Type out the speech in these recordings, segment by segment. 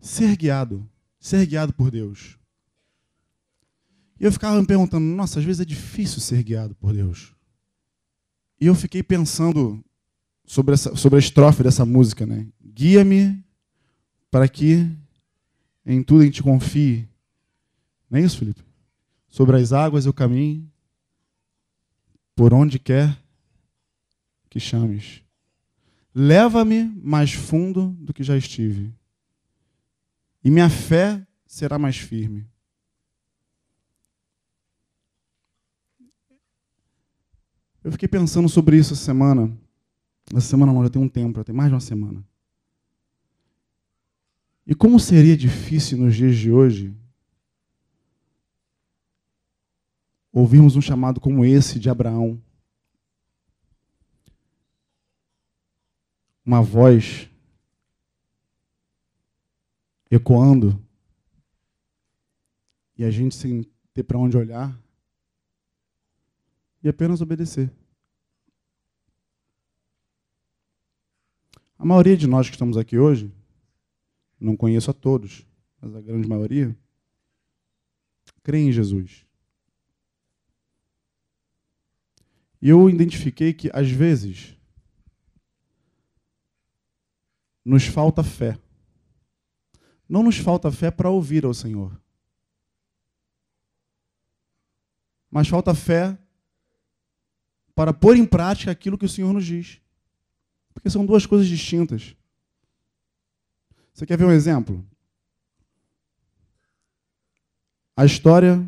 ser guiado por Deus. E eu ficava me perguntando, nossa, às vezes é difícil ser guiado por Deus. E eu fiquei pensando sobre a estrofe dessa música, né? Guia-me para que em tudo em ti confie. Não é isso, Felipe? Sobre as águas eu caminho, por onde quer que chames. Leva-me mais fundo do que já estive, e minha fé será mais firme. Eu fiquei pensando sobre isso essa semana. Essa semana não, já tem um tempo, já tem mais de uma semana. E como seria difícil nos dias de hoje ouvirmos um chamado como esse de Abraão. Uma voz ecoando e a gente sem ter para onde olhar e apenas obedecer. A maioria de nós que estamos aqui hoje, não conheço a todos, mas a grande maioria, crê em Jesus. E eu identifiquei que, às vezes, nos falta fé. Não nos falta fé para ouvir ao Senhor, mas falta fé para pôr em prática aquilo que o Senhor nos diz. Porque são duas coisas distintas. Você quer ver um exemplo? A história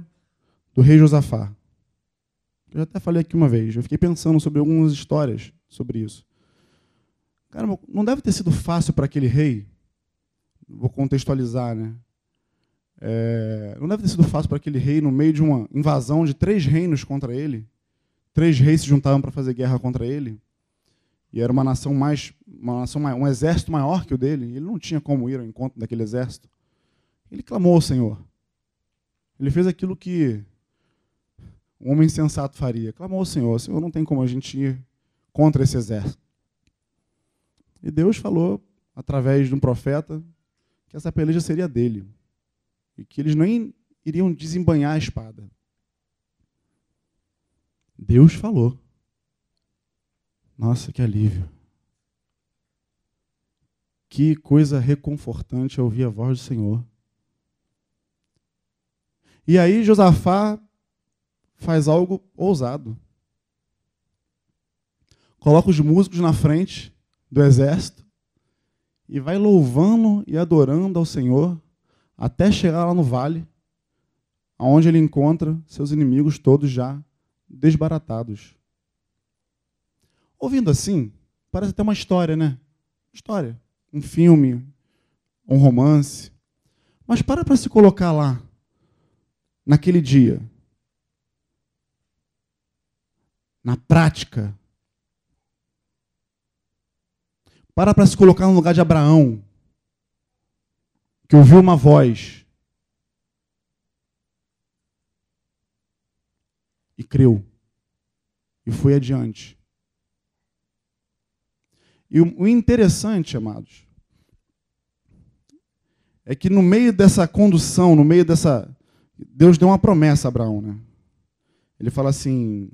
do rei Josafá. Eu já até falei aqui uma vez. Eu fiquei pensando sobre algumas histórias sobre isso. Caramba, não deve ter sido fácil para aquele rei. Vou contextualizar, né? Não deve ter sido fácil para aquele rei, no meio de uma invasão de 3 reinos contra ele. 3 reis se juntavam para fazer guerra contra ele. E era um exército maior que o dele. Ele não tinha como ir ao encontro daquele exército. Ele clamou ao Senhor. Ele fez aquilo que um homem sensato faria. Clamou ao Senhor. Senhor, não tem como a gente ir contra esse exército. E Deus falou, através de um profeta, que essa peleja seria dele. E que eles nem iriam desembainhar a espada. Deus falou. Nossa, que alívio. Que coisa reconfortante ouvir a voz do Senhor. E aí Josafá faz algo ousado. Coloca os músicos na frente do exército e vai louvando e adorando ao Senhor até chegar lá no vale, onde ele encontra seus inimigos todos já desbaratados. Ouvindo assim, parece até uma história, né? História. Um filme, um romance. Mas para se colocar lá, naquele dia. Na prática. Para se colocar no lugar de Abraão, que ouviu uma voz e creu e foi adiante. E o interessante, amados, é que no meio dessa condução, no meio dessa... Deus deu uma promessa a Abraão, né? Ele fala assim...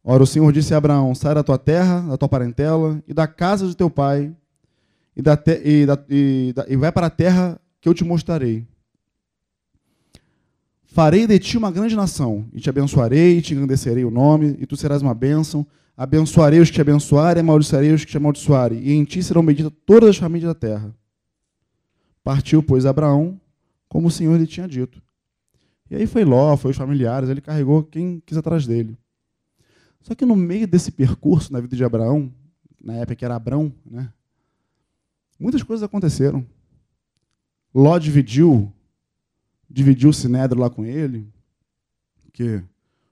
Ora, o Senhor disse a Abraão, sai da tua terra, da tua parentela, e da casa de teu pai, e vai para a terra que eu te mostrarei. Farei de ti uma grande nação, e te abençoarei, e te engrandecerei o nome, e tu serás uma bênção. Abençoarei os que te abençoarem, amaldiçoarei os que te amaldiçoarem, e em ti serão benditas todas as famílias da terra. Partiu, pois, Abraão, como o Senhor lhe tinha dito. E aí foi Ló, foi os familiares, ele carregou quem quis atrás dele. Só que no meio desse percurso na vida de Abraão, na época que era Abrão, né, muitas coisas aconteceram. Ló dividiu o sinédrio lá com ele, porque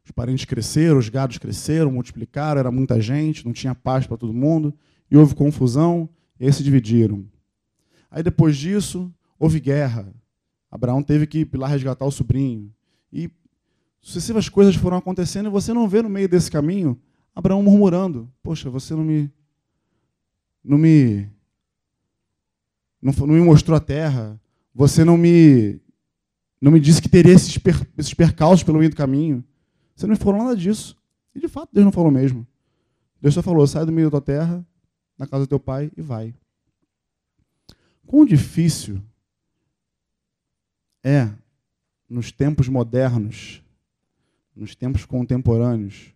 os parentes cresceram, os gados cresceram, multiplicaram, era muita gente, não tinha paz para todo mundo, e houve confusão, e aí se dividiram. Aí depois disso, houve guerra. Abraão teve que ir lá resgatar o sobrinho. E sucessivas coisas foram acontecendo, e você não vê no meio desse caminho Abraão murmurando, poxa, você não não me mostrou a terra, você não me disse que teria esses percalços pelo meio do caminho. Você não me falou nada disso. E, de fato, Deus não falou mesmo. Deus só falou, sai do meio da tua terra, na casa do teu pai, e vai. Quão difícil é, nos tempos modernos, nos tempos contemporâneos,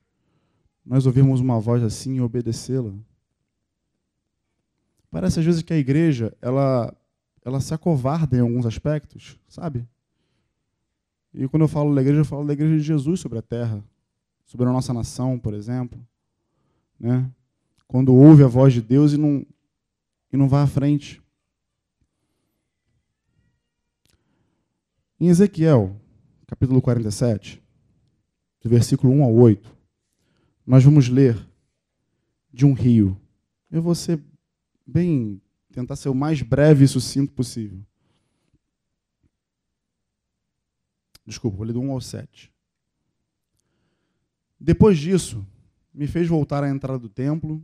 nós ouvirmos uma voz assim e obedecê-la. Parece, às vezes, que a igreja, ela se acovarda em alguns aspectos, sabe? E quando eu falo da igreja de Jesus sobre a terra, sobre a nossa nação, por exemplo. Né? Quando ouve a voz de Deus e não vai à frente. Em Ezequiel, capítulo 47, do versículo 1 ao 8, nós vamos ler de um rio. Eu vou tentar ser o mais breve e sucinto possível. Desculpa, vou ler do 1 ao 7. Depois disso, me fez voltar à entrada do templo,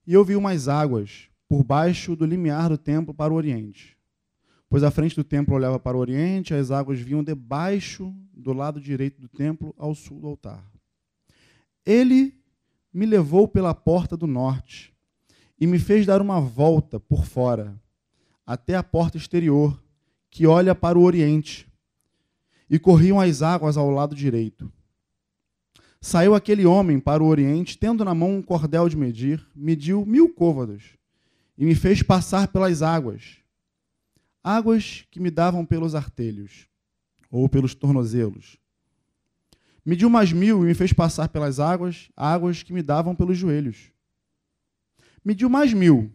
e eu vi umas águas por baixo do limiar do templo para o oriente. Pois a frente do templo olhava para o oriente, as águas vinham debaixo do lado direito do templo ao sul do altar. Ele me levou pela porta do norte e me fez dar uma volta por fora, até a porta exterior, que olha para o oriente, e corriam as águas ao lado direito. Saiu aquele homem para o oriente, tendo na mão um cordel de medir, mediu 1000 côvados, e me fez passar pelas águas, águas que me davam pelos artelhos, ou pelos tornozelos. Mediu mais 1000 e me fez passar pelas águas, águas que me davam pelos joelhos. Mediu mais 1000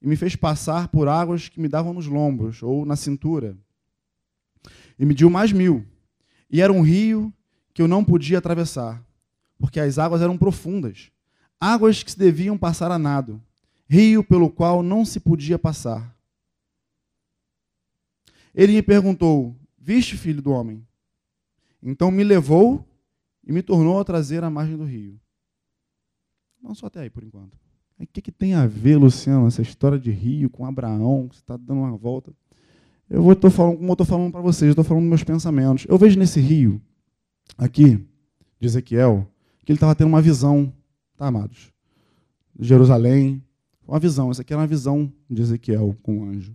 e me fez passar por águas que me davam nos lombos, ou na cintura. E mediu mais 1000, e era um rio que eu não podia atravessar, porque as águas eram profundas, águas que se deviam passar a nado, rio pelo qual não se podia passar. Ele me perguntou, viste, filho do homem? Então me levou e me tornou a trazer à margem do rio. Vamos só até aí, por enquanto. O que tem a ver, Luciano, essa história de rio com Abraão, que você está dando uma volta? Como eu estou falando para vocês, eu estou falando dos meus pensamentos. Eu vejo nesse rio, aqui, de Ezequiel, que ele estava tendo uma visão, tá, amados? De Jerusalém, uma visão. Essa aqui era uma visão de Ezequiel com o anjo.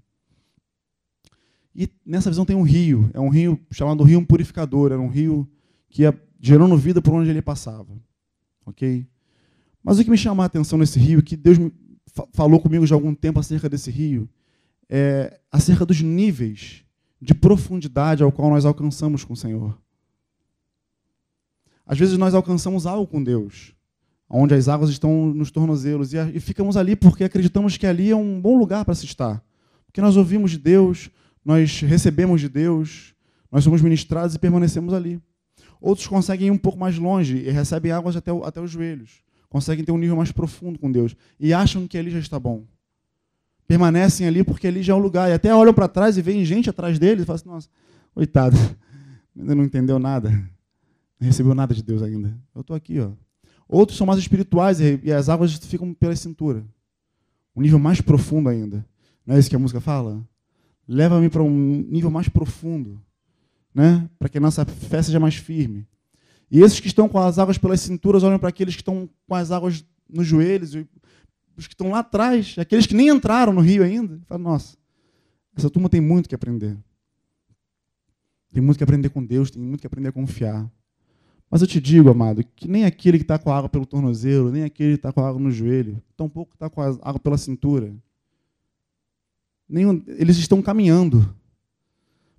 E nessa visão tem um rio, é um rio chamado Rio Purificador, era um rio que ia gerando vida por onde ele passava. Ok? Mas o que me chama a atenção nesse rio, que Deus falou comigo já há algum tempo acerca desse rio, é acerca dos níveis de profundidade ao qual nós alcançamos com o Senhor. Às vezes nós alcançamos algo com Deus, onde as águas estão nos tornozelos, e ficamos ali porque acreditamos que ali é um bom lugar para se estar. Porque nós ouvimos de Deus, nós recebemos de Deus, nós somos ministrados e permanecemos ali. Outros conseguem ir um pouco mais longe e recebem águas até os joelhos. Conseguem ter um nível mais profundo com Deus e acham que ali já está bom. Permanecem ali porque ali já é um lugar. E até olham para trás e veem gente atrás deles e falam assim, nossa, coitado, ainda não entendeu nada, não recebeu nada de Deus ainda. Eu estou aqui. Ó. Outros são mais espirituais e as águas ficam pela cintura. Um nível mais profundo ainda. Não é isso que a música fala? Leva-me para um nível mais profundo, né? Para que a nossa fé seja mais firme. E esses que estão com as águas pelas cinturas olham para aqueles que estão com as águas nos joelhos, e os que estão lá atrás, aqueles que nem entraram no rio ainda, falam, nossa, essa turma tem muito que aprender. Tem muito que aprender com Deus, tem muito que aprender a confiar. Mas eu te digo, amado, que nem aquele que está com a água pelo tornozelo, nem aquele que está com a água no joelho, tampouco está com a água pela cintura. Eles estão caminhando.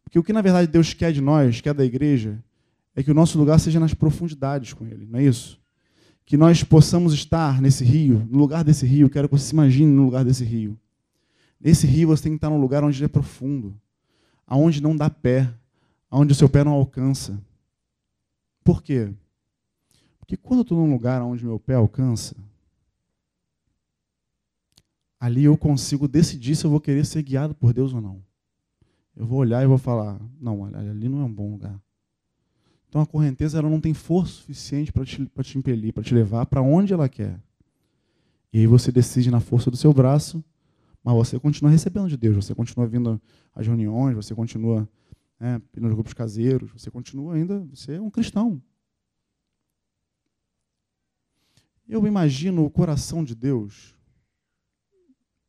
Porque o que, na verdade, Deus quer de nós, quer da igreja, é que o nosso lugar seja nas profundidades com Ele, não é isso? Que nós possamos estar nesse rio, no lugar desse rio, quero que você se imagine no lugar desse rio. Nesse rio você tem que estar num lugar onde ele é profundo, aonde não dá pé, aonde o seu pé não alcança. Por quê? Porque quando eu estou num lugar onde meu pé alcança, ali eu consigo decidir se eu vou querer ser guiado por Deus ou não. Eu vou olhar e vou falar, não, ali não é um bom lugar. Então a correnteza ela não tem força suficiente para te impelir, para te levar para onde ela quer. E aí você decide na força do seu braço Mas você continua recebendo de Deus, você continua vindo às reuniões, você continua indo nos grupos caseiros, você continua ainda, você é um cristão. Eu imagino o coração de Deus,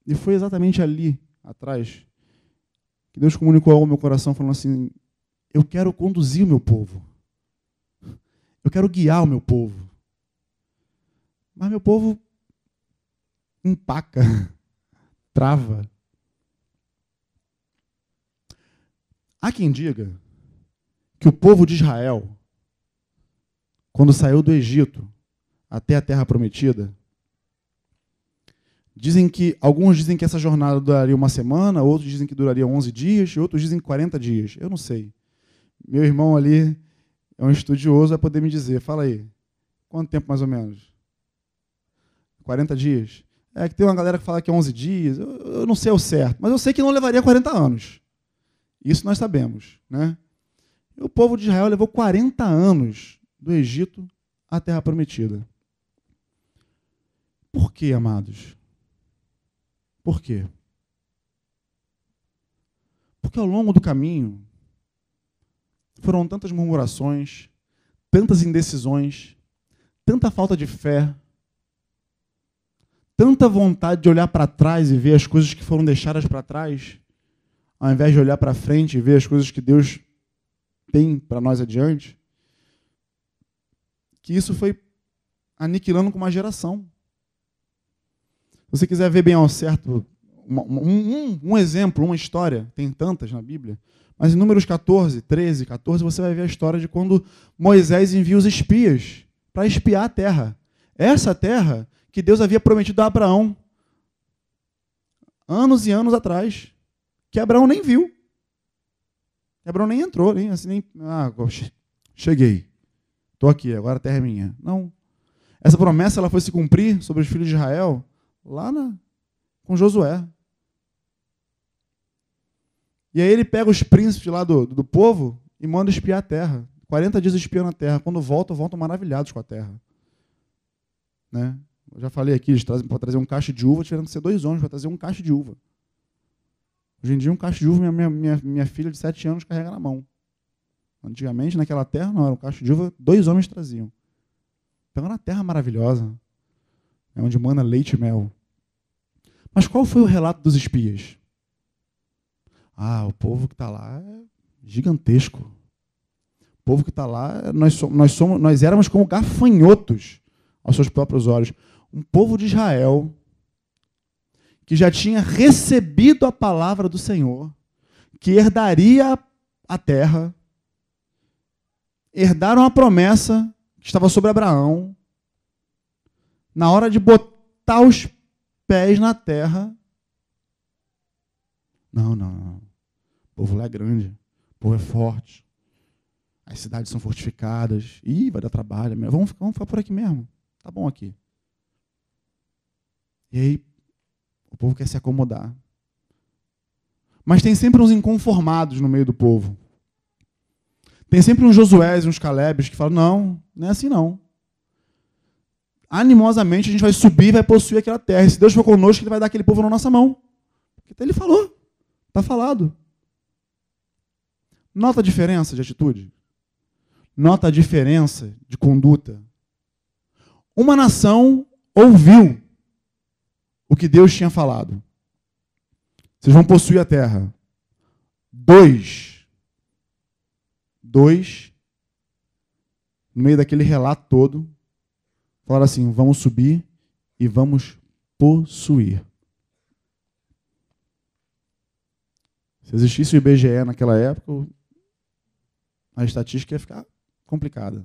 e foi exatamente ali, atrás, que Deus comunicou algo ao meu coração, falando assim, eu quero conduzir o meu povo. Eu quero guiar o meu povo. Mas meu povo empaca, trava. Há quem diga que o povo de Israel, quando saiu do Egito até a Terra Prometida, alguns dizem que essa jornada duraria uma semana, outros dizem que duraria 11 dias, e outros dizem 40 dias. Eu não sei. Meu irmão ali é um estudioso, vai poder me dizer. Fala aí, quanto tempo mais ou menos? 40 dias? É que tem uma galera que fala que é 11 dias, eu não sei ao certo, mas eu sei que não levaria 40 anos. Isso nós sabemos, né? E o povo de Israel levou 40 anos do Egito à Terra Prometida. Por quê, amados? Por quê? Porque ao longo do caminho foram tantas murmurações, tantas indecisões, tanta falta de fé, tanta vontade de olhar para trás e ver as coisas que foram deixadas para trás, ao invés de olhar para frente e ver as coisas que Deus tem para nós adiante, que isso foi aniquilando com uma geração. Se você quiser ver bem ao certo um exemplo, uma história, tem tantas na Bíblia, mas em Números 14, 13, 14, você vai ver a história de quando Moisés envia os espias para espiar a terra. Essa terra que Deus havia prometido a Abraão, anos e anos atrás, que Abraão nem viu. Abraão nem entrou, cheguei, estou aqui, agora a terra é minha. Não. Essa promessa ela foi se cumprir sobre os filhos de Israel lá com Josué. E aí ele pega os príncipes lá do povo e manda espiar a terra. 40 dias espiando a terra. Quando voltam maravilhados com a terra. Né? Eu já falei aqui, eles trazem para trazer um cacho de uva, tiveram que ser 2 homens para trazer um cacho de uva. Hoje em dia, um cacho de uva, minha filha de 7 anos carrega na mão. Antigamente, naquela terra, não, era um cacho de uva, 2 homens traziam. Então, era uma terra maravilhosa, onde mana leite e mel. Mas qual foi o relato dos espias? O povo que está lá é gigantesco. O povo que está lá, nós éramos como gafanhotos aos seus próprios olhos. Um povo de Israel que já tinha recebido a palavra do Senhor, que herdaria a terra, herdaram a promessa que estava sobre Abraão. Na hora de botar os pés na terra, não. O povo lá é grande, o povo é forte, as cidades são fortificadas, vai dar trabalho, vamos ficar por aqui mesmo, tá bom aqui. E aí, o povo quer se acomodar. Mas tem sempre uns inconformados no meio do povo. Tem sempre uns Josués e uns Calebes que falam, não é assim não. Animosamente a gente vai subir e vai possuir aquela terra. E se Deus for conosco, Ele vai dar aquele povo na nossa mão. Porque Ele falou. Está falado. Nota a diferença de atitude? Nota a diferença de conduta? Uma nação ouviu o que Deus tinha falado. Vocês vão possuir a terra. 2, no meio daquele relato todo, falaram assim, vamos subir e vamos possuir. Se existisse o IBGE naquela época, a estatística ia ficar complicada.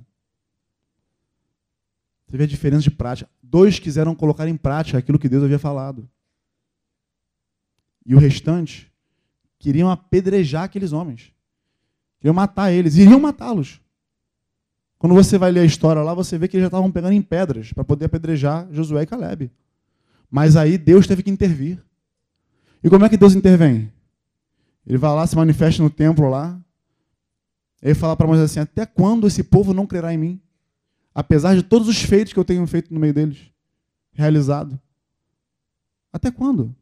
Você vê a diferença de prática. 2 quiseram colocar em prática aquilo que Deus havia falado. E o restante queriam apedrejar aqueles homens. Queriam matar eles. Iriam matá-los. Quando você vai ler a história lá, você vê que eles já estavam pegando em pedras para poder apedrejar Josué e Calebe. Mas aí Deus teve que intervir. E como é que Deus intervém? Ele vai lá, se manifesta no templo lá. Ele fala para Moisés assim, até quando esse povo não crerá em mim? Apesar de todos os feitos que eu tenho feito no meio deles, realizado. Até quando?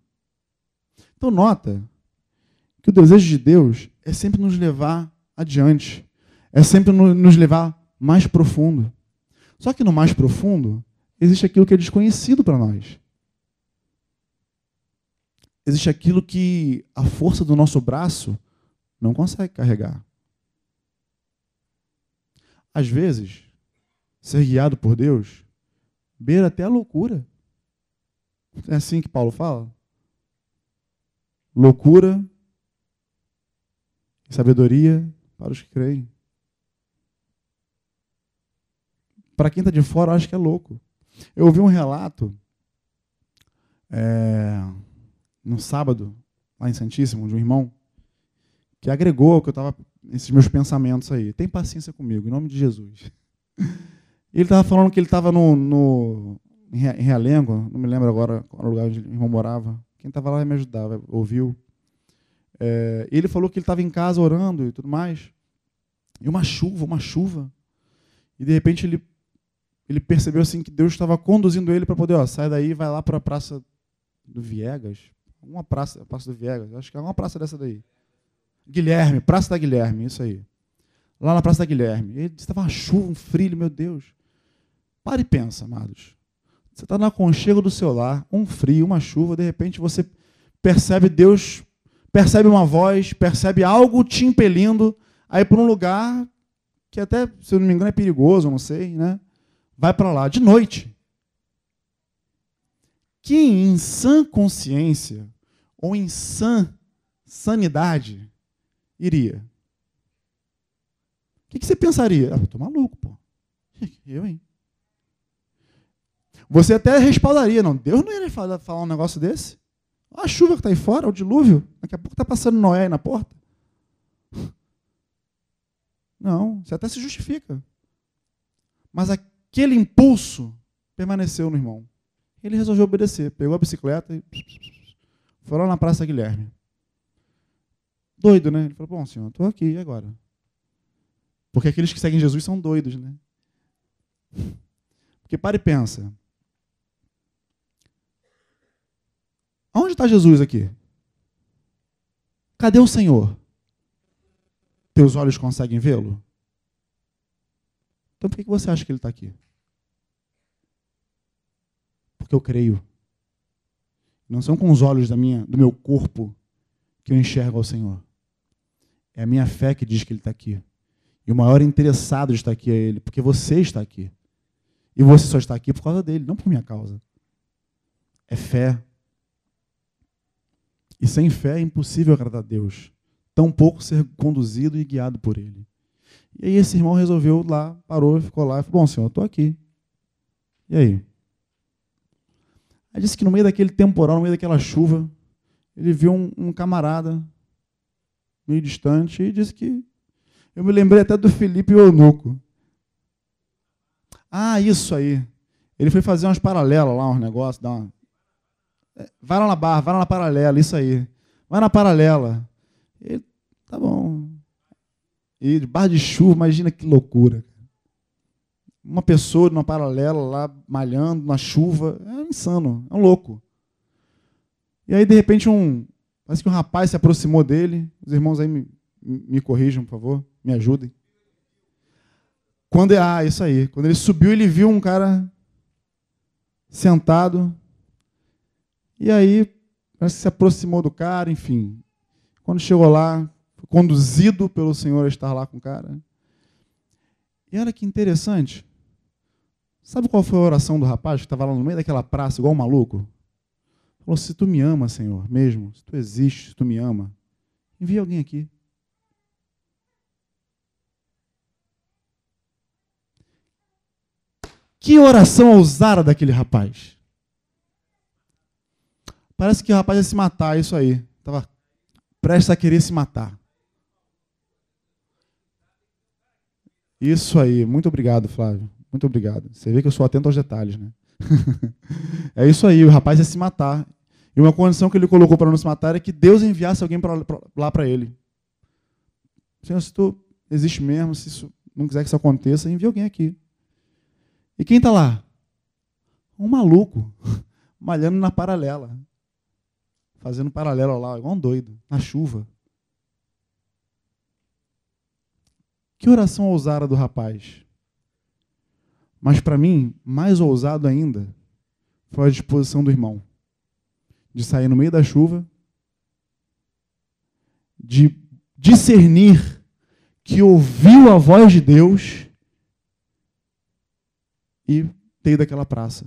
Então nota que o desejo de Deus é sempre nos levar adiante, é sempre nos levar mais profundo. Só que no mais profundo existe aquilo que é desconhecido para nós. Existe aquilo que a força do nosso braço não consegue carregar. Às vezes, ser guiado por Deus beira até a loucura. É assim que Paulo fala? Loucura e sabedoria para os que creem. Para quem está de fora, eu acho que é louco. Eu ouvi um relato no sábado, lá em Santíssimo, de um irmão, que agregou ao que eu estava, esses meus pensamentos aí. Tem paciência comigo, em nome de Jesus. Ele estava falando que ele estava em Realengo, não me lembro agora qual era o lugar onde o irmão morava. Quem estava lá vai me ajudar, ouviu. Ele falou que ele estava em casa orando e tudo mais. E uma chuva. E de repente ele percebeu assim que Deus estava conduzindo ele para poder, sai daí e vai lá para a Praça do Viegas. Uma praça do Viegas, acho que é uma praça dessa daí. Guilherme, Praça da Guilherme, isso aí. Lá na Praça da Guilherme. Ele disse, estava uma chuva, um frio, meu Deus. Para e pensa, amados. Você está no aconchego do seu lar, um frio, uma chuva, de repente você percebe Deus, percebe uma voz, percebe algo te impelindo a ir para um lugar que até, se eu não me engano, é perigoso, não sei, né? Vai para lá, de noite. Quem em sã consciência ou em sanidade iria? O que você pensaria? Eu estou maluco, pô. Eu, hein? Você até respaldaria, não. Deus não ia falar um negócio desse? A chuva que está aí fora, o dilúvio. Daqui a pouco está passando Noé aí na porta. Não, você até se justifica. Mas aquele impulso permaneceu no irmão. Ele resolveu obedecer. Pegou a bicicleta e foi lá na Praça Guilherme. Doido, né? Ele falou, bom, senhor, estou aqui, e agora? Porque aqueles que seguem Jesus são doidos, né? Porque para e pensa. Onde está Jesus aqui? Cadê o Senhor? Teus olhos conseguem vê-lo? Então por que você acha que ele está aqui? Porque eu creio. Não são com os olhos do meu corpo que eu enxergo ao Senhor. É a minha fé que diz que ele está aqui. E o maior interessado de estar aqui é ele, porque você está aqui. E você só está aqui por causa dele, não por minha causa. É fé. E sem fé é impossível agradar a Deus. Tampouco ser conduzido e guiado por ele. E aí esse irmão resolveu lá, parou, ficou lá e falou, bom, senhor, eu estou aqui. E aí? Aí disse que no meio daquele temporal, no meio daquela chuva, ele viu um camarada meio distante e disse que... Eu me lembrei até do Filipe e o Eunuco. Ah, isso aí. Ele foi fazer umas paralelas lá, uns negócios, vai lá na barra, vai lá na paralela, isso aí. Vai na paralela. Ele, tá bom. E de barra de chuva, imagina que loucura. Uma pessoa numa paralela lá, malhando, na chuva, é insano, é um louco. E aí, de repente, parece que um rapaz se aproximou dele. Os irmãos aí me corrijam, por favor, me ajudem. Isso aí. Quando ele subiu, ele viu um cara sentado. E aí, parece que se aproximou do cara, enfim. Quando chegou lá, foi conduzido pelo Senhor a estar lá com o cara. E olha que interessante. Sabe qual foi a oração do rapaz que estava lá no meio daquela praça, igual um maluco? Falou, se tu me ama, Senhor, mesmo, se tu existe, se tu me ama, envia alguém aqui. Que oração ousada daquele rapaz. Parece que o rapaz ia se matar, isso aí. Estava prestes a querer se matar. Isso aí. Muito obrigado, Flávio. Muito obrigado. Você vê que eu sou atento aos detalhes, né? É isso aí. O rapaz ia se matar. E uma condição que ele colocou para não se matar é que Deus enviasse alguém lá para ele. Senhor, se tu existe mesmo, se isso não quiser que isso aconteça, envia alguém aqui. E quem está lá? Um maluco, malhando na paralela. fazendo paralelo lá, igual um doido, na chuva. Que oração ousada do rapaz. Mas para mim, mais ousado ainda, foi a disposição do irmão. De sair no meio da chuva, de discernir que ouviu a voz de Deus e ter ido daquela praça.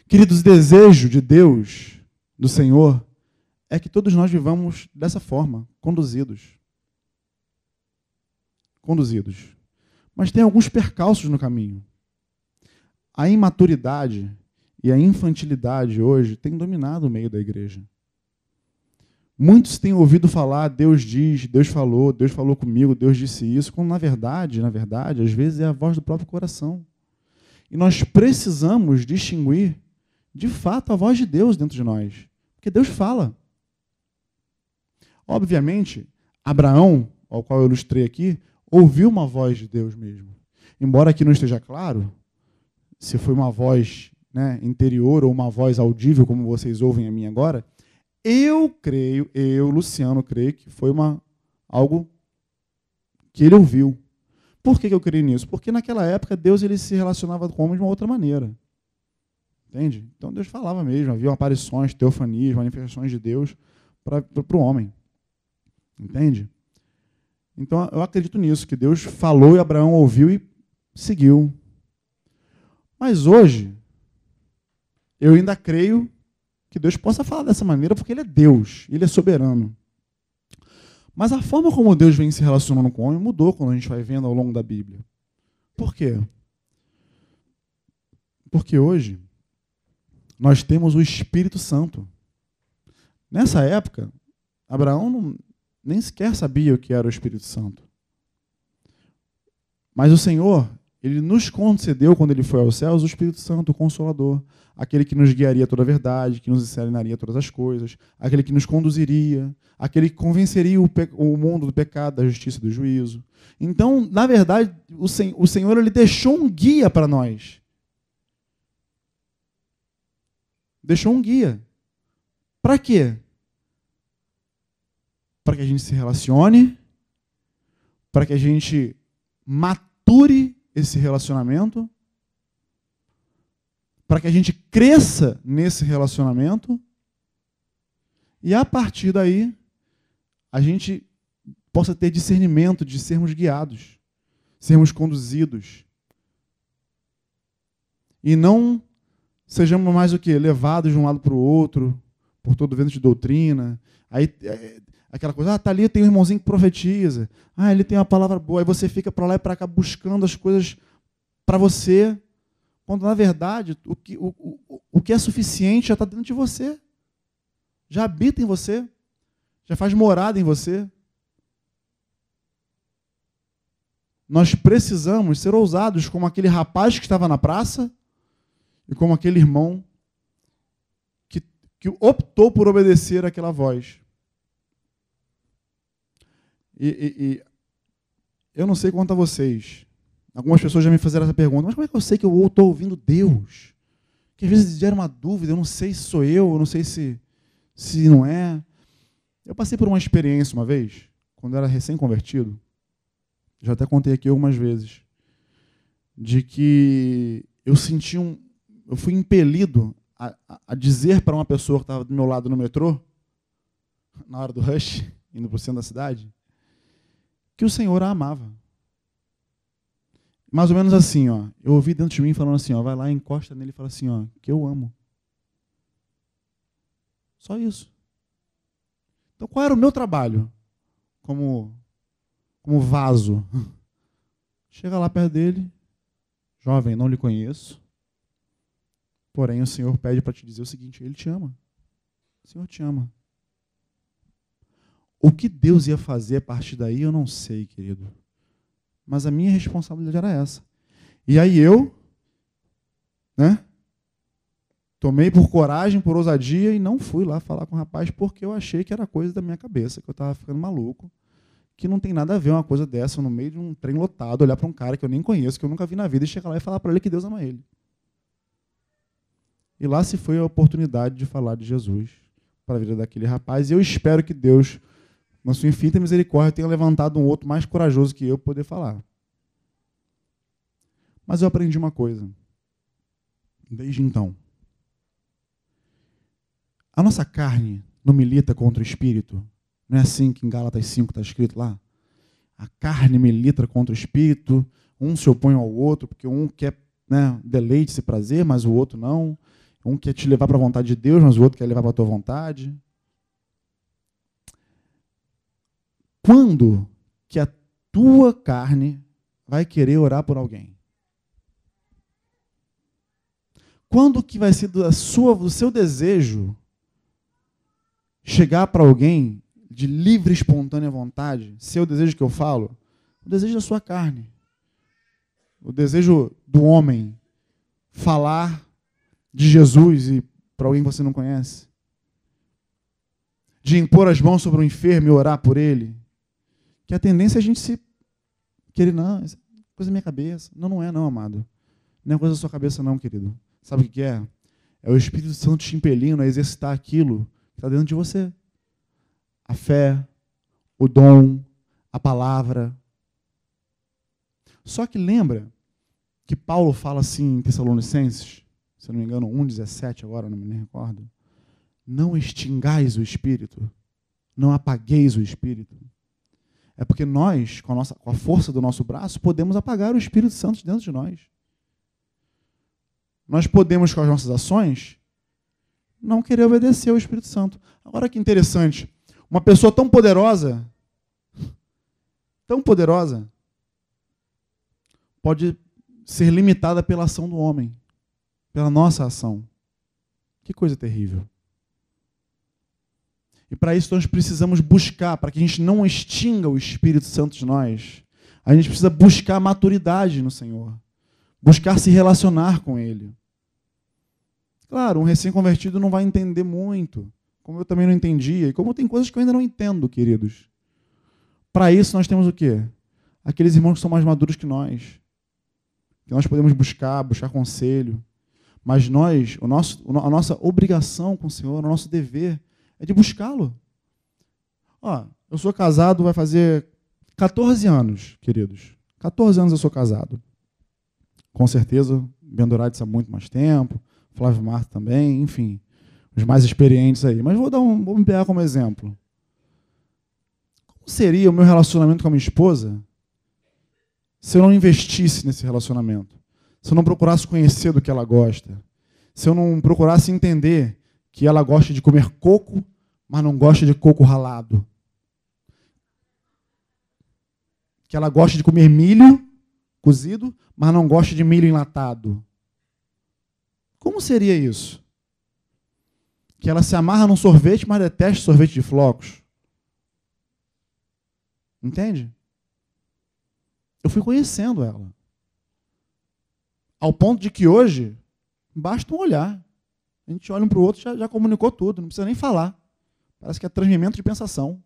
Queridos, o desejo de Deus, do Senhor, é que todos nós vivamos dessa forma, conduzidos. Conduzidos. Mas tem alguns percalços no caminho. A imaturidade e a infantilidade hoje têm dominado o meio da igreja. Muitos têm ouvido falar, Deus diz, Deus falou comigo, Deus disse isso, quando na verdade, às vezes é a voz do próprio coração. E nós precisamos distinguir, de fato, a voz de Deus dentro de nós. Porque Deus fala. Obviamente, Abraão, ao qual eu ilustrei aqui, ouviu uma voz de Deus mesmo. Embora aqui não esteja claro se foi uma voz, né, interior ou uma voz audível, como vocês ouvem a minha agora, eu, Luciano, creio que foi algo que ele ouviu. Por que eu creio nisso? Porque naquela época Deus ele se relacionava com o homem de uma outra maneira. Entende? Então Deus falava mesmo, havia aparições, teofanias, manifestações de Deus para o homem. Entende? Então eu acredito nisso, que Deus falou e Abraão ouviu e seguiu. Mas hoje, eu ainda creio que Deus possa falar dessa maneira, porque Ele é Deus, Ele é soberano. Mas a forma como Deus vem se relacionando com o homem mudou quando a gente vai vendo ao longo da Bíblia. Por quê? Porque hoje nós temos o Espírito Santo. Nessa época, Abraão nem sequer sabia o que era o Espírito Santo. Mas o Senhor, Ele nos concedeu, quando Ele foi aos céus, o Espírito Santo, o Consolador. Aquele que nos guiaria toda a verdade, que nos ensinaria todas as coisas, aquele que nos conduziria, aquele que convenceria o mundo do pecado, da justiça e do juízo. Então, na verdade, o Senhor ele deixou um guia para nós. Deixou um guia. Para quê? Para que a gente se relacione, para que a gente mature esse relacionamento, para que a gente cresça nesse relacionamento e, a partir daí, a gente possa ter discernimento de sermos guiados, sermos conduzidos. E não sejamos mais o quê? Levados de um lado para o outro, por todo vento de doutrina. Aí, aquela coisa, tá ali tem um irmãozinho que profetiza. Ele tem uma palavra boa. Aí você fica para lá e para cá buscando as coisas para você. Quando, na verdade, o que é suficiente já está dentro de você. Já habita em você. Já faz morada em você. Nós precisamos ser ousados como aquele rapaz que estava na praça e como aquele irmão que optou por obedecer àquela voz. E eu não sei quanto a vocês. Algumas pessoas já me fizeram essa pergunta, mas como é que eu sei que eu estou ouvindo Deus? Que às vezes gera uma dúvida, eu não sei se sou eu não sei se não é. Eu passei por uma experiência uma vez, quando eu era recém-convertido, já até contei aqui algumas vezes, de que eu fui impelido a dizer para uma pessoa que estava do meu lado no metrô, na hora do rush, indo para o centro da cidade, que o Senhor a amava. Mais ou menos assim, eu ouvi dentro de mim falando assim, vai lá, encosta nele e fala assim, que eu amo. Só isso. Então, qual era o meu trabalho como vaso? Chega lá perto dele, jovem, não lhe conheço, porém o Senhor pede para te dizer o seguinte, Ele te ama. O Senhor te ama. O que Deus ia fazer a partir daí, eu não sei, querido. Mas a minha responsabilidade era essa. E aí eu, tomei por coragem, por ousadia, e não fui lá falar com o rapaz, porque eu achei que era coisa da minha cabeça, que eu estava ficando maluco, que não tem nada a ver uma coisa dessa, no meio de um trem lotado, olhar para um cara que eu nem conheço, que eu nunca vi na vida, e chegar lá e falar para ele que Deus ama ele. E lá se foi a oportunidade de falar de Jesus. para a vida daquele rapaz, e eu espero que Deus, na sua infinita misericórdia, tenha levantado um outro mais corajoso que eu poder falar. Mas eu aprendi uma coisa, desde então. A nossa carne não milita contra o espírito. Não é assim que em Gálatas 5 está escrito lá? A carne milita contra o espírito, um se opõe ao outro, porque um quer, né, deleite-se, prazer, mas o outro não. Um quer te levar para a vontade de Deus, mas o outro quer levar para a tua vontade. Quando que a tua carne vai querer orar por alguém? Quando que vai ser do seu desejo chegar para alguém de livre, espontânea vontade, seu desejo que eu falo, o desejo da sua carne, o desejo do homem falar de Jesus e para alguém que você não conhece, de impor as mãos sobre o enfermo e orar por ele, que a tendência é a gente se querer, não, isso é coisa da minha cabeça. Não, não é não, amado. Não é coisa da sua cabeça não, querido. Sabe o que é? É o Espírito Santo te impelindo a exercitar aquilo que está dentro de você. A fé, o dom, a palavra. Só que lembra que Paulo fala assim em Tessalonicenses, se não me engano, 1,17 agora, não me recordo. Não extingais o Espírito, não apagueis o Espírito. É porque nós, com a força do nosso braço, podemos apagar o Espírito Santo dentro de nós. Nós podemos, com as nossas ações, não querer obedecer ao Espírito Santo. Agora que interessante, uma pessoa tão poderosa, pode ser limitada pela ação do homem, pela nossa ação. Que coisa terrível. E para isso nós precisamos buscar, para que a gente não extinga o Espírito Santo de nós, a gente precisa buscar maturidade no Senhor, buscar se relacionar com Ele. Claro, um recém-convertido não vai entender muito, como eu também não entendia, e como tem coisas que eu ainda não entendo, queridos. Para isso nós temos o quê? Aqueles irmãos que são mais maduros que nós podemos buscar conselho, mas a nossa obrigação com o Senhor, o nosso dever, é de buscá-lo. Eu sou casado, vai fazer 14 anos, queridos. 14 anos eu sou casado. Com certeza, Bendurades há muito mais tempo, Flávio Marta também, enfim, os mais experientes aí. Mas vou me pegar como exemplo. Como seria o meu relacionamento com a minha esposa se eu não investisse nesse relacionamento? Se eu não procurasse conhecer do que ela gosta? Se eu não procurasse entender que ela gosta de comer coco, mas não gosta de coco ralado? Que ela gosta de comer milho cozido, mas não gosta de milho enlatado? Como seria isso? Que ela se amarra num sorvete, mas detesta sorvete de flocos. Entende? Eu fui conhecendo ela. Ao ponto de que hoje, basta um olhar. A gente olha um para o outro e já comunicou tudo, não precisa nem falar. Parece que é transmimento de pensação.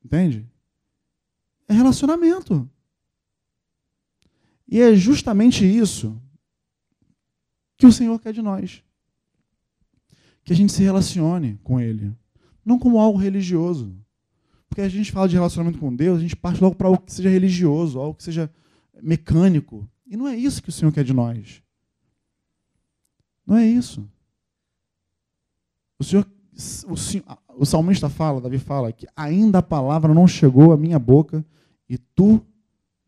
Entende? É relacionamento. E é justamente isso que o Senhor quer de nós. Que a gente se relacione com Ele. Não como algo religioso. Porque a gente fala de relacionamento com Deus, a gente parte logo para algo que seja religioso, algo que seja mecânico. E não é isso que o Senhor quer de nós. Não é isso. O salmista fala, Davi fala, que ainda a palavra não chegou à minha boca e tu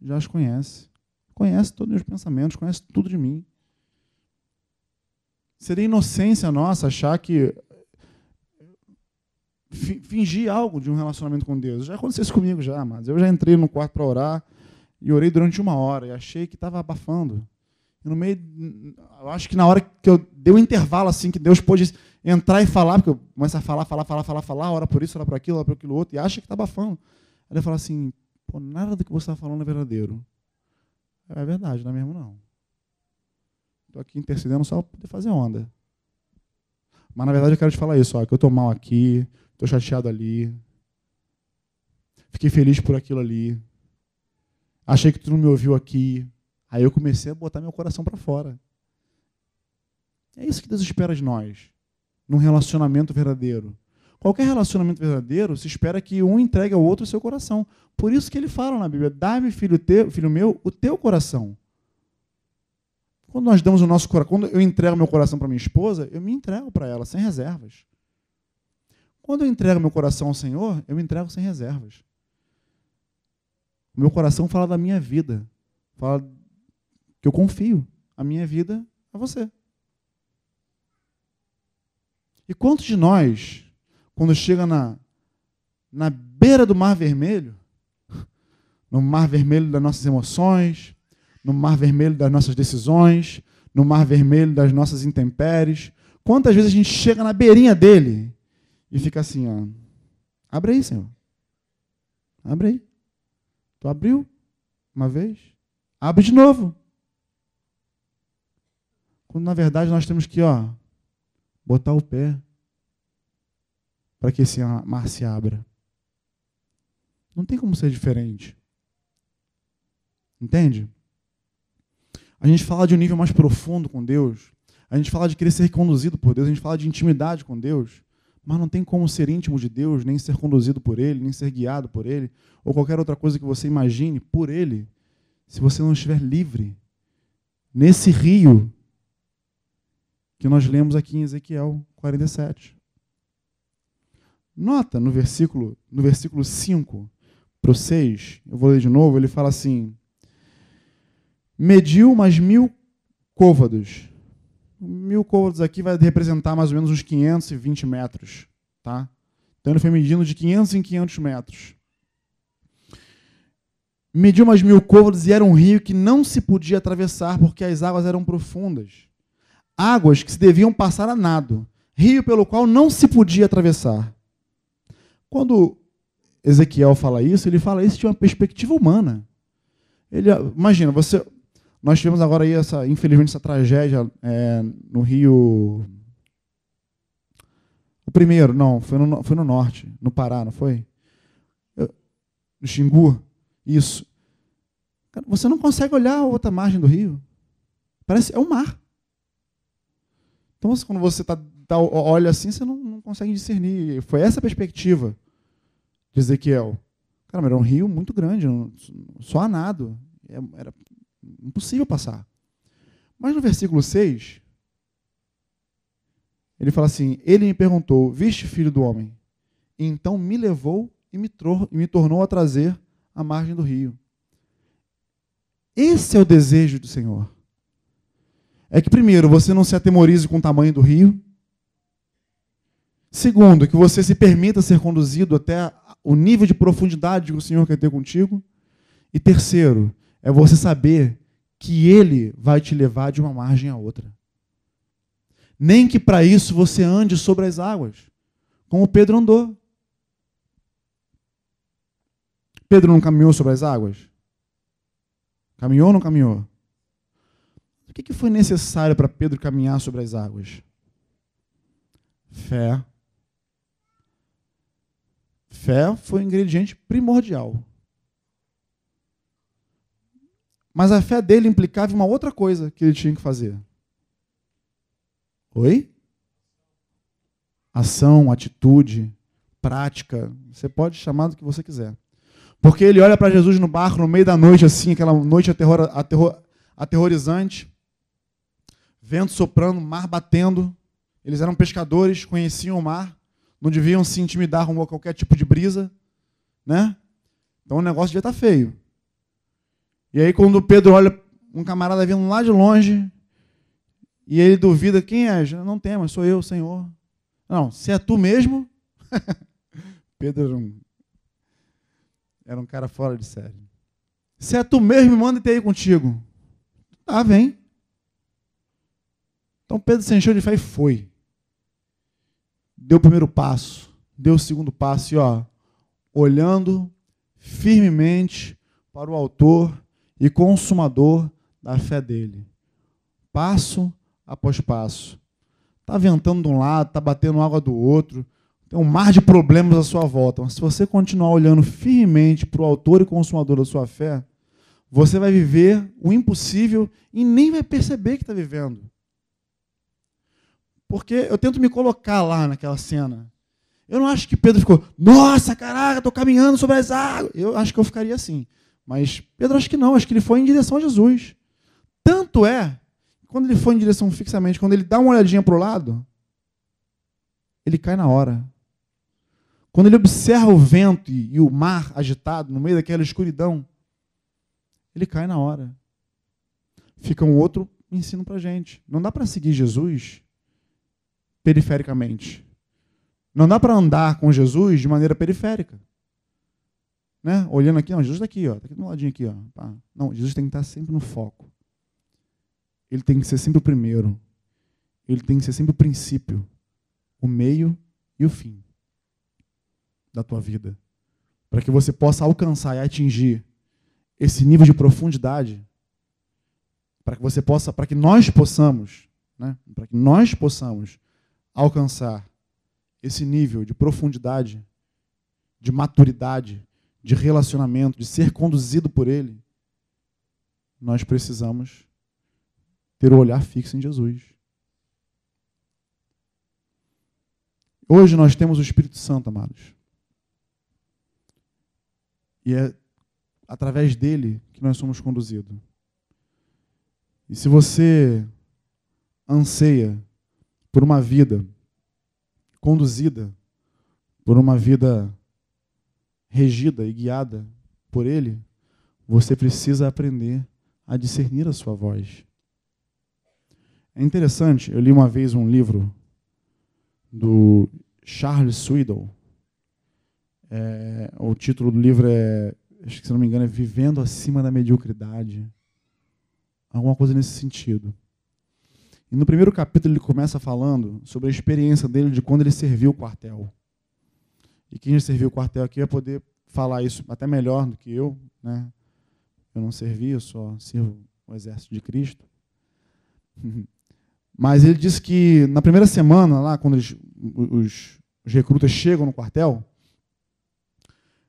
já as conheces. Conhece todos os meus pensamentos, conhece tudo de mim. Seria inocência nossa achar que fingir algo de um relacionamento com Deus. Já aconteceu isso comigo já, mas eu já entrei no quarto para orar e orei durante 1 hora e achei que estava abafando. E no meio, eu acho que na hora que eu dei um intervalo assim, que Deus pôde entrar e falar, porque eu começo a falar, ora por isso, ora por aquilo outro, e acha que está abafando. Aí ele fala assim, nada do que você está falando é verdadeiro. É verdade, não é mesmo não. Estou aqui intercedendo só para poder fazer onda. Mas, na verdade, eu quero te falar isso, que eu estou mal aqui, estou chateado ali, fiquei feliz por aquilo ali, achei que tu não me ouviu aqui. Aí eu comecei a botar meu coração para fora. É isso que Deus espera de nós. num relacionamento verdadeiro. Qualquer relacionamento verdadeiro se espera que um entregue ao outro o seu coração. Por isso que ele fala na Bíblia, dá-me, filho meu, o teu coração. Quando nós damos o nosso coração, quando eu entrego meu coração para minha esposa, eu me entrego para ela, sem reservas. Quando eu entrego meu coração ao Senhor, eu me entrego sem reservas. O meu coração fala da minha vida. Fala que eu confio a minha vida a você. E quantos de nós, quando chega na beira do Mar Vermelho, no Mar Vermelho das nossas emoções, no Mar Vermelho das nossas decisões, no Mar Vermelho das nossas intempéries, quantas vezes a gente chega na beirinha dele e fica assim, ó, abre aí, Senhor. Abre aí. Tu abriu uma vez, abre de novo. Quando, na verdade, nós temos que, botar o pé para que esse mar se abra. Não tem como ser diferente. Entende? A gente fala de um nível mais profundo com Deus, a gente fala de querer ser conduzido por Deus, a gente fala de intimidade com Deus, mas não tem como ser íntimo de Deus, nem ser conduzido por Ele, nem ser guiado por Ele, ou qualquer outra coisa que você imagine por Ele, se você não estiver livre nesse rio que nós lemos aqui em Ezequiel 47. Nota no versículo 5 para o 6, eu vou ler de novo, ele fala assim, mediu mais 1000 côvados. 1000 côvados aqui vai representar mais ou menos uns 520 metros. Tá? Então ele foi medindo de 500 em 500 metros. Mediu mais 1000 côvados e era um rio que não se podia atravessar porque as águas eram profundas. Águas que se deviam passar a nado. Rio pelo qual não se podia atravessar. Quando Ezequiel fala isso, ele fala isso de uma perspectiva humana. Imagina, nós tivemos agora aí infelizmente essa tragédia no Rio. O primeiro, não, foi no norte, no Pará, não foi? No Xingu, isso. Cara, você não consegue olhar a outra margem do rio. É um mar. Então, quando você olha assim, você não consegue discernir. Foi essa a perspectiva de Ezequiel. Cara, era um rio muito grande, só a nado. Era impossível passar. Mas no versículo 6, ele fala assim, ele me perguntou, viste, filho do homem? E então me levou e me tornou a trazer à margem do rio. Esse é o desejo do Senhor. É que, primeiro, você não se atemorize com o tamanho do rio. Segundo, que você se permita ser conduzido até o nível de profundidade que o Senhor quer ter contigo. E terceiro, é você saber que Ele vai te levar de uma margem à outra. Nem que para isso você ande sobre as águas, como Pedro andou. Pedro não caminhou sobre as águas? Caminhou ou não caminhou? O que foi necessário para Pedro caminhar sobre as águas? Fé. Fé foi um ingrediente primordial. Mas a fé dele implicava em uma outra coisa que ele tinha que fazer. Oi? Ação, atitude, prática. Você pode chamar do que você quiser. Porque ele olha para Jesus no barco no meio da noite, assim, aquela noite aterrorizante. Vento soprando, mar batendo. Eles eram pescadores, conheciam o mar. Não deviam se intimidar com qualquer tipo de brisa. Né? Então o negócio devia estar feio. E aí quando Pedro olha um camarada vindo lá de longe, e ele duvida, quem é? Não tem, mas sou eu, Senhor. Não, se é tu mesmo... Pedro era um cara fora de série. Se é tu mesmo, me manda ter aí contigo. Ah, vem. Então Pedro se encheu de fé e foi. Deu o primeiro passo, deu o segundo passo e, olhando firmemente para o autor e consumador da fé dele. Passo após passo. Está ventando de um lado, está batendo água do outro, tem um mar de problemas à sua volta. Mas se você continuar olhando firmemente para o autor e consumador da sua fé, você vai viver o impossível e nem vai perceber que está vivendo. Porque eu tento me colocar lá naquela cena. Eu não acho que Pedro ficou, nossa, caraca, estou caminhando sobre as águas. Eu acho que eu ficaria assim. Mas Pedro acho que não, acho que ele foi em direção a Jesus. Tanto é, quando ele foi em direção fixamente, quando ele dá uma olhadinha para o lado, ele cai na hora. Quando ele observa o vento e o mar agitado no meio daquela escuridão, ele cai na hora. Fica um outro ensino para a gente. Não dá para seguir Jesus perifericamente. Não dá para andar com Jesus de maneira periférica. Né? Olhando aqui, não, Jesus está aqui, está aqui do ladinho aqui. Não, Jesus tem que estar sempre no foco. Ele tem que ser sempre o primeiro. Ele tem que ser sempre o princípio, o meio e o fim da tua vida. Para que você possa alcançar e atingir esse nível de profundidade, para que nós possamos alcançar esse nível de profundidade, de maturidade, de relacionamento, de ser conduzido por Ele, nós precisamos ter o olhar fixo em Jesus. Hoje nós temos o Espírito Santo, amados. E é através dele que nós somos conduzidos. E se você anseia por uma vida conduzida, por uma vida regida e guiada por ele, você precisa aprender a discernir a sua voz. É interessante, eu li uma vez um livro do Charles Swindoll. O título do livro acho que se não me engano, é Vivendo Acima da Mediocridade. Alguma coisa nesse sentido. E no primeiro capítulo ele começa falando sobre a experiência dele de quando ele serviu o quartel. E quem já serviu o quartel aqui vai poder falar isso até melhor do que eu, né? Eu não servi, eu só sirvo o exército de Cristo. Mas ele disse que na primeira semana, lá, quando os recrutas chegam no quartel,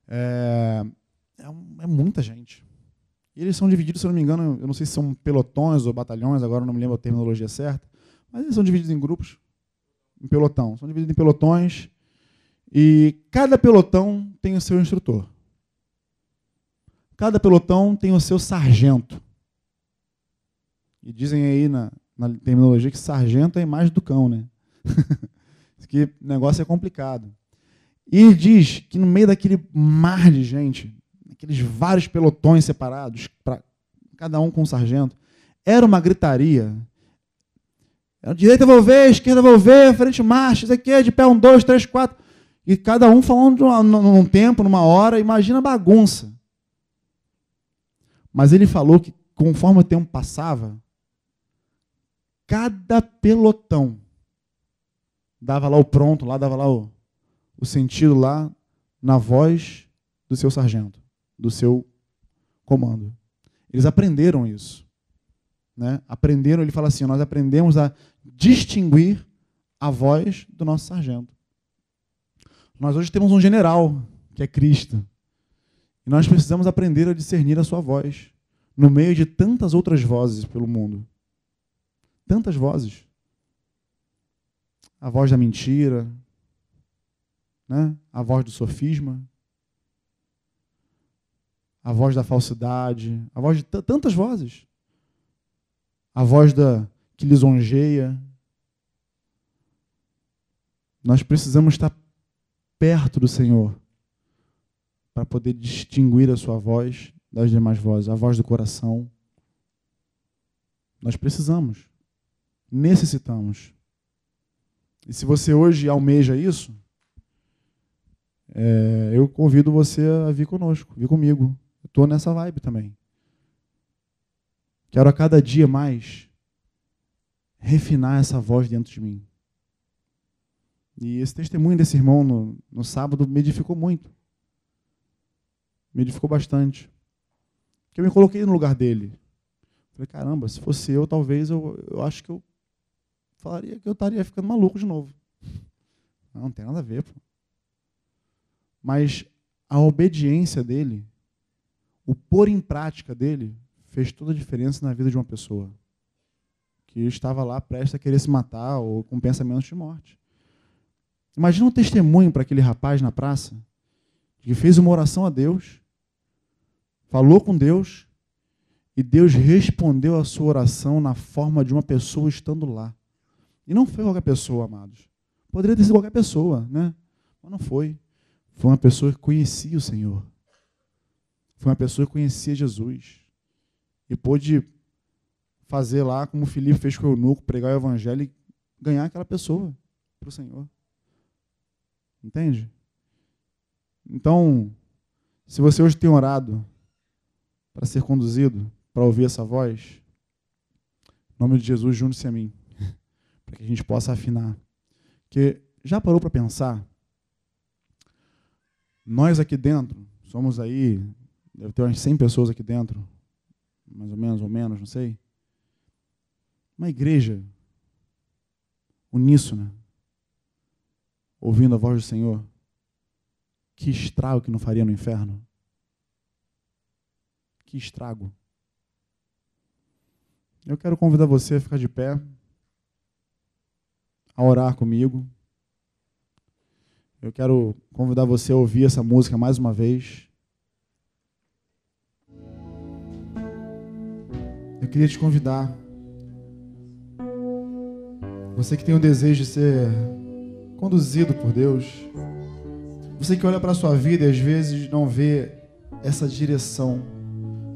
é muita gente. E eles são divididos, se eu não me engano, eu não sei se são pelotões ou batalhões, agora eu não me lembro a terminologia certa, mas eles são divididos em grupos, em pelotão. São divididos em pelotões e cada pelotão tem o seu instrutor. Cada pelotão tem o seu sargento. E dizem aí na terminologia que sargento é a imagem do cão, né? Que o negócio é complicado. E ele diz que no meio daquele mar de gente, aqueles vários pelotões separados, cada um com um sargento, era uma gritaria. Era direita volver, esquerda volver, frente marcha, isso aqui é de pé 1, 2, 3, 4. E cada um falando num tempo, numa hora, imagina a bagunça. Mas ele falou que conforme o tempo passava, cada pelotão dava lá o pronto, dava lá o sentido lá na voz do seu sargento, do seu comando. Eles aprenderam isso. Né? Aprenderam, ele fala assim, nós aprendemos a distinguir a voz do nosso sargento. Nós hoje temos um general, que é Cristo. E nós precisamos aprender a discernir a sua voz, no meio de tantas outras vozes pelo mundo. Tantas vozes. A voz da mentira, né? A voz do sofisma, a voz da falsidade, a voz de tantas vozes. A voz que lisonjeia. Nós precisamos estar perto do Senhor para poder distinguir a sua voz das demais vozes, a voz do coração. Nós precisamos, necessitamos. E se você hoje almeja isso, eu convido você a vir conosco, vir comigo. Eu estou nessa vibe também. Quero a cada dia mais refinar essa voz dentro de mim. E esse testemunho desse irmão no sábado me edificou muito. Me edificou bastante. Porque eu me coloquei no lugar dele. Falei, caramba, se fosse eu, talvez eu acho que eu falaria que eu estaria ficando maluco de novo. Não tem nada a ver, pô. Mas a obediência dele, o pôr em prática dele, fez toda a diferença na vida de uma pessoa que estava lá prestes a querer se matar ou com pensamentos de morte. Imagina um testemunho para aquele rapaz na praça, que fez uma oração a Deus, falou com Deus, e Deus respondeu a sua oração na forma de uma pessoa estando lá. E não foi qualquer pessoa, amados. Poderia ter sido qualquer pessoa, né? Mas não foi. Foi uma pessoa que conhecia o Senhor. Foi uma pessoa que conhecia Jesus. E pôde fazer lá, como o Filipe fez com o eunuco, pregar o evangelho e ganhar aquela pessoa para o Senhor. Entende? Então, se você hoje tem orado para ser conduzido, para ouvir essa voz, em nome de Jesus, junte-se a mim, para que a gente possa afinar. Porque já parou para pensar? Nós aqui dentro, somos aí, deve ter umas 100 pessoas aqui dentro, mais ou menos, não sei. Uma igreja uníssona, ouvindo a voz do Senhor, que estrago que não faria no inferno. Que estrago. Eu quero convidar você a ficar de pé, a orar comigo. Eu quero convidar você a ouvir essa música mais uma vez. Eu queria te convidar, você que tem o desejo de ser conduzido por Deus, você que olha para a sua vida e às vezes não vê essa direção,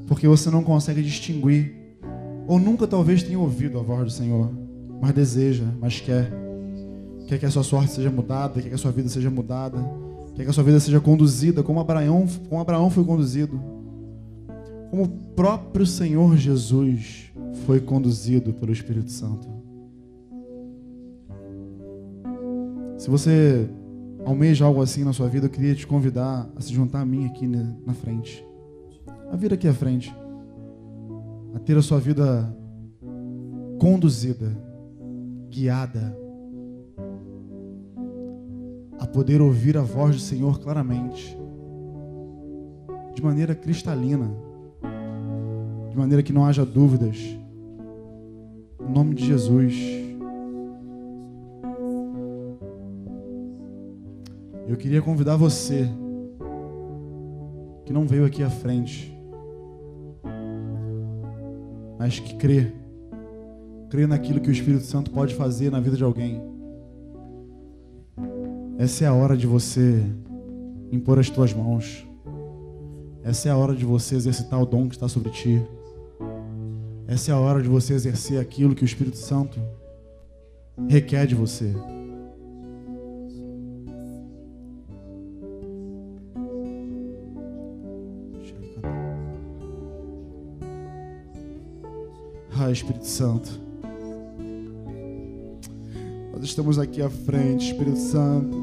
porque você não consegue distinguir, ou nunca talvez tenha ouvido a voz do Senhor, mas deseja, mas quer que a sua sorte seja mudada, quer que a sua vida seja mudada, quer que a sua vida seja conduzida como Abraão foi conduzido, como o próprio Senhor Jesus foi conduzido pelo Espírito Santo. Se você almeja algo assim na sua vida, eu queria te convidar a se juntar a mim aqui na frente, a vir aqui à frente, a ter a sua vida conduzida, guiada, a poder ouvir a voz do Senhor claramente, de maneira cristalina, de maneira que não haja dúvidas, em nome de Jesus. Eu queria convidar você, que não veio aqui à frente, mas que crê naquilo que o Espírito Santo pode fazer na vida de alguém. Essa é a hora de você impor as tuas mãos. Essa é a hora de você exercitar o dom que está sobre ti. Essa é a hora de você exercer aquilo que o Espírito Santo requer de você. Espírito Santo, nós estamos aqui à frente, Espírito Santo,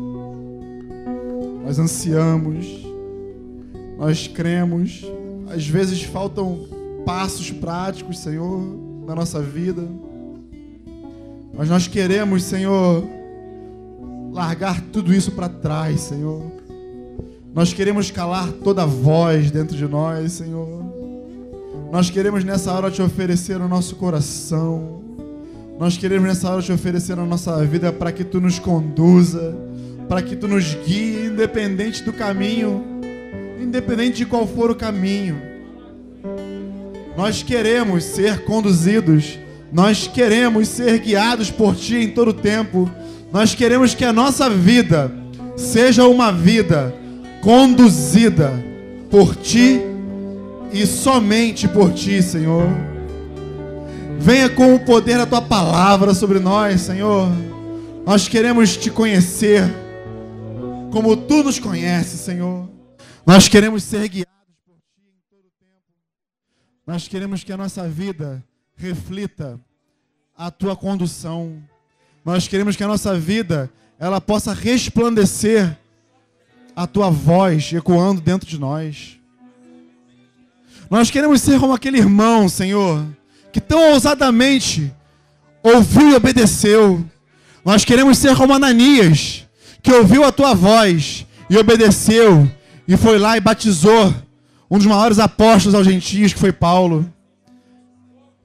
nós ansiamos, nós cremos, às vezes faltam passos práticos, Senhor, na nossa vida, mas nós queremos, Senhor, largar tudo isso para trás, Senhor. Nós queremos calar toda a voz dentro de nós, Senhor. Nós queremos nessa hora te oferecer o nosso coração. Nós queremos nessa hora te oferecer a nossa vida para que tu nos conduza, para que tu nos guie, independente do caminho, independente de qual for o caminho. Nós queremos ser conduzidos, nós queremos ser guiados por ti em todo o tempo. Nós queremos que a nossa vida seja uma vida conduzida por ti e somente por ti, Senhor. Venha com o poder da tua palavra sobre nós, Senhor. Nós queremos te conhecer como tu nos conheces, Senhor. Nós queremos ser guiados por ti em todo o tempo. Nós queremos que a nossa vida reflita a tua condução. Nós queremos que a nossa vida ela possa resplandecer a tua voz ecoando dentro de nós. Nós queremos ser como aquele irmão, Senhor, que tão ousadamente ouviu e obedeceu. Nós queremos ser como Ananias, que ouviu a tua voz e obedeceu, e foi lá e batizou um dos maiores apóstolos aos gentios, que foi Paulo.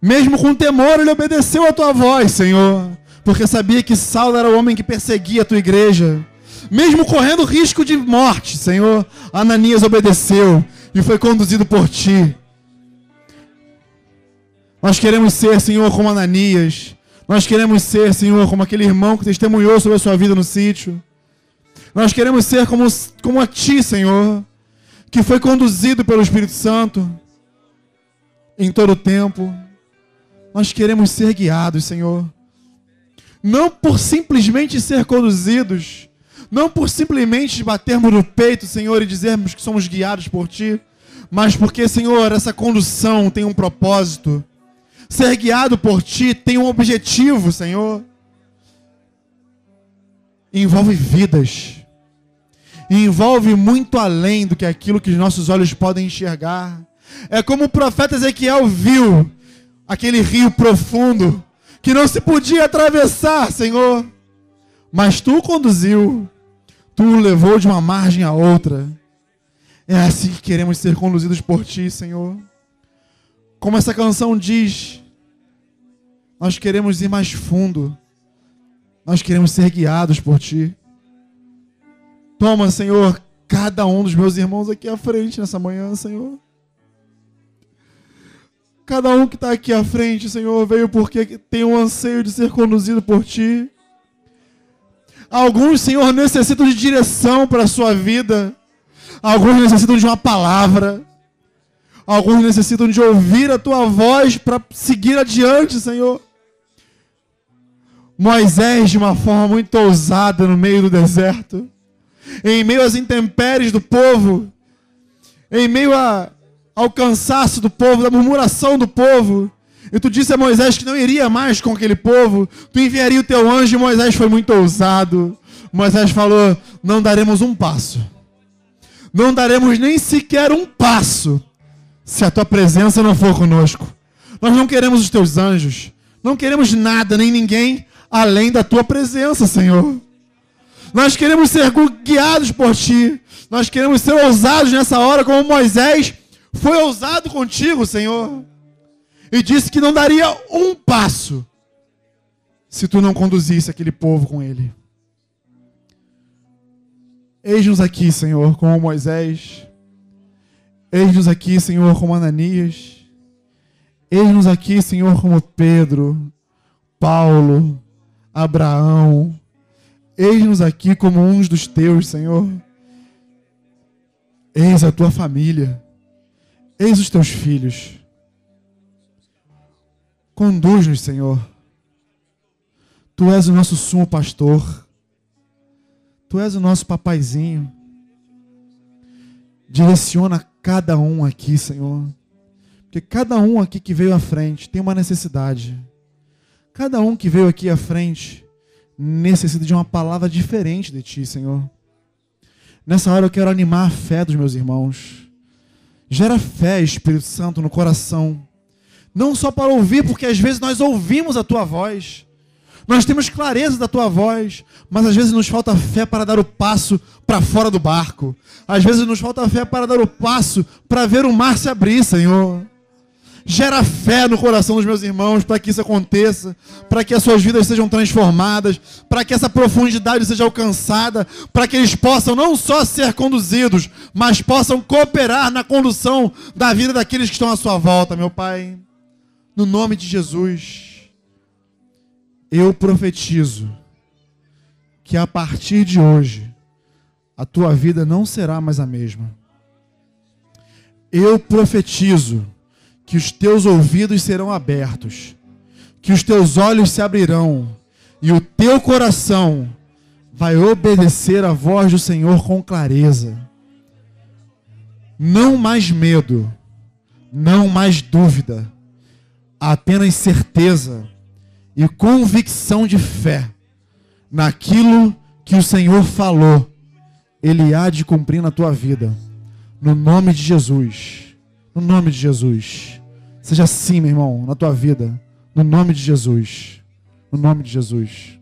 Mesmo com temor, ele obedeceu a tua voz, Senhor, porque sabia que Saulo era o homem que perseguia a tua igreja. Mesmo correndo risco de morte, Senhor, Ananias obedeceu e foi conduzido por ti. Nós queremos ser, Senhor, como Ananias. Nós queremos ser, Senhor, como aquele irmão que testemunhou sobre a sua vida no sítio. Nós queremos ser como a ti, Senhor, que foi conduzido pelo Espírito Santo em todo o tempo. Nós queremos ser guiados, Senhor. Não por simplesmente ser conduzidos, não por simplesmente batermos no peito, Senhor, e dizermos que somos guiados por ti, mas porque, Senhor, essa condução tem um propósito. Ser guiado por ti tem um objetivo, Senhor. Envolve vidas. E envolve muito além do que aquilo que os nossos olhos podem enxergar. É como o profeta Ezequiel viu aquele rio profundo que não se podia atravessar, Senhor. Mas tu o conduziu. Tu o levou de uma margem a outra. É assim que queremos ser conduzidos por ti, Senhor. Como essa canção diz, nós queremos ir mais fundo. Nós queremos ser guiados por ti. Toma, Senhor, cada um dos meus irmãos aqui à frente nessa manhã, Senhor. Cada um que está aqui à frente, Senhor, veio porque tem um anseio de ser conduzido por ti. Alguns, Senhor, necessitam de direção para a sua vida. Alguns necessitam de uma palavra. Alguns necessitam de ouvir a tua voz para seguir adiante, Senhor. Moisés, de uma forma muito ousada no meio do deserto, em meio às intempéries do povo, em meio ao cansaço do povo, da murmuração do povo, e tu disse a Moisés que não iria mais com aquele povo, tu enviaria o teu anjo, e Moisés foi muito ousado. Moisés falou: não daremos um passo, não daremos nem sequer um passo, se a tua presença não for conosco. Nós não queremos os teus anjos, não queremos nada, nem ninguém, além da tua presença, Senhor. Nós queremos ser guiados por ti. Nós queremos ser ousados nessa hora, como Moisés foi ousado contigo, Senhor. E disse que não daria um passo se tu não conduzisse aquele povo com ele. Eis-nos aqui, Senhor, como Moisés. Eis-nos aqui, Senhor, como Ananias. Eis-nos aqui, Senhor, como Pedro, Paulo, Abraão. Eis-nos aqui como uns dos teus, Senhor. Eis a tua família. Eis os teus filhos. Conduz-nos, Senhor. Tu és o nosso sumo pastor. Tu és o nosso papaizinho. Direciona cada um aqui, Senhor. Porque cada um aqui que veio à frente tem uma necessidade. Cada um que veio aqui à frente necessita de uma palavra diferente de ti, Senhor. Nessa hora eu quero animar a fé dos meus irmãos. Gera fé, Espírito Santo, no coração. Não só para ouvir, porque às vezes nós ouvimos a tua voz. Nós temos clareza da tua voz, mas às vezes nos falta fé para dar o passo para fora do barco. Às vezes nos falta fé para dar o passo para ver o mar se abrir, Senhor. Gera fé no coração dos meus irmãos para que isso aconteça, para que as suas vidas sejam transformadas, para que essa profundidade seja alcançada, para que eles possam não só ser conduzidos, mas possam cooperar na condução da vida daqueles que estão à sua volta, meu Pai. No nome de Jesus, eu profetizo que a partir de hoje, a tua vida não será mais a mesma. Eu profetizo que os teus ouvidos serão abertos, que os teus olhos se abrirão e o teu coração vai obedecer à voz do Senhor com clareza. Não mais medo, não mais dúvida, apenas certeza e convicção de fé naquilo que o Senhor falou, Ele há de cumprir na tua vida. No nome de Jesus. No nome de Jesus. Seja assim, meu irmão, na tua vida. No nome de Jesus. No nome de Jesus.